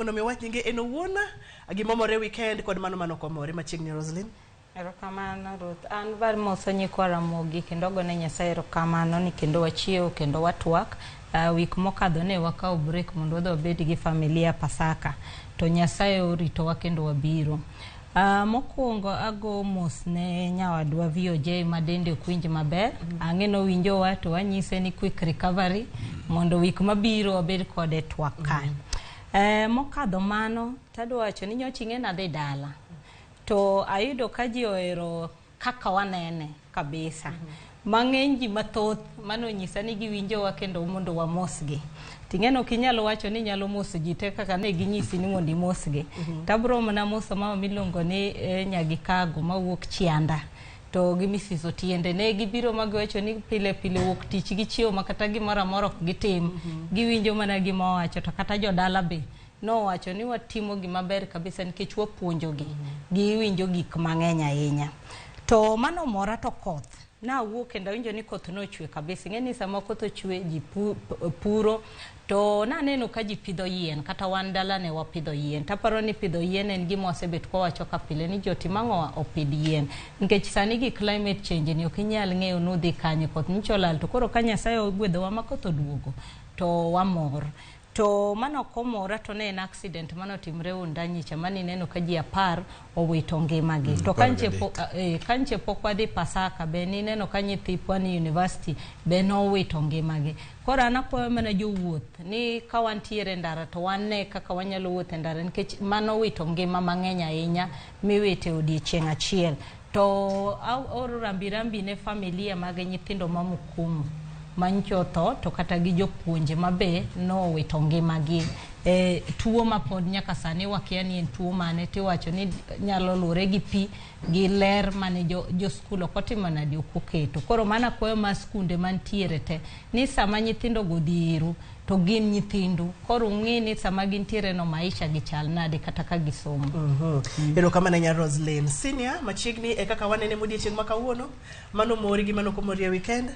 Ono mi wach nyinge eno wuona agimomore weekend kod mano komore machiegni Roslyn. Erokamano Ruth, an bar moso nyikwara mogi kendo gone Nyasaye erokamano ni kendo wachiewo kendo watwak. Wik mokadho ne wakawo break mondo wadhi wabed gi familia Pasaka to Nyasaye oritowa kendo wabiro. Mokwongo ago mos ne nyawadwa VOJ madende okwinj maber. Ang'eno winjowa to wanyise ni quick recovery mondo wik mabiro wabed kode twak kanyo. Mokadho mano tadwa wacho ni nyocha ing'e nadhi dala to ayudo ka ji ohero kaka wanene kabisa. Mang'eny ji mathoth mano nyisa ni giwinjowa kendo mondo wamosgi. Ting'eno kinyalo wacho ni nyalo moso ji te kaka ne ginyisi ni mondo imosgi. Tabro mana moso mama miluongo ni Nyagikago mawuok Chianda. To gi Mrs. Otiende ne gibiro magiwacho ni pile wuok tich gichiewo makata gimoro amora ok gitim. Giwinjo mana gima wacho to kata jodala be no wacho ni watimo gima ber kabisa nikech wapuonjogi. Giwinjo gik mang'eny ahinya. To mano mora to koth. Na wuok kendo winjo ni koth no chwe kabisa. Ng'eni sama koth ochwe ji puro to naneno ka ji pidho yien kata wan dala ne wapidho yien. Taparo ni pidho yien en gima osebet kwa wacho ka pile ni joti mang'o opidh yien. Nikech sani gi climate change ni ok inyal ng'eyo nudhi kanye koth ncholal to koro ka Nyasaye ogwedhowa ma koth oduogo to wamor. To mano komora to ne en accident mano timre Undanyicha mani neno ka ji 10 owito ngimagi. To kanche pok wadhi Pasaka be ni neno ka nyithi Pwani University be nowito ngimagi. Koro anakwayo mana jowuoth ni ka wantiere ndara to wane kaka wanyalo wuotho e ndara nikech mano wito ngima mang'eny ahinya miwito odiechieng' achiel. To oro rambirambi ne familia mag nyithindo mamukumu manchotho to kata gi jopuonje mabe no wito ngimagi. Tuo mapod nyaka sani wakia ni en tuo mane tiwacho ni nyalo lure gi pi gi ler mane jo skul okotimo nadi okoketo. Koro mana kwayo ma skunde mantiere te ni sama nyithindo godhiru to gin nyithindu. Koro ng'i ni sama gintiere no maisha gi chal nade kata ka gisomo. Erokamano nya Roslyn. Senior machiegni e kaka wanene modiechieng' ma kawuono mano mori gi mano komori e weekend.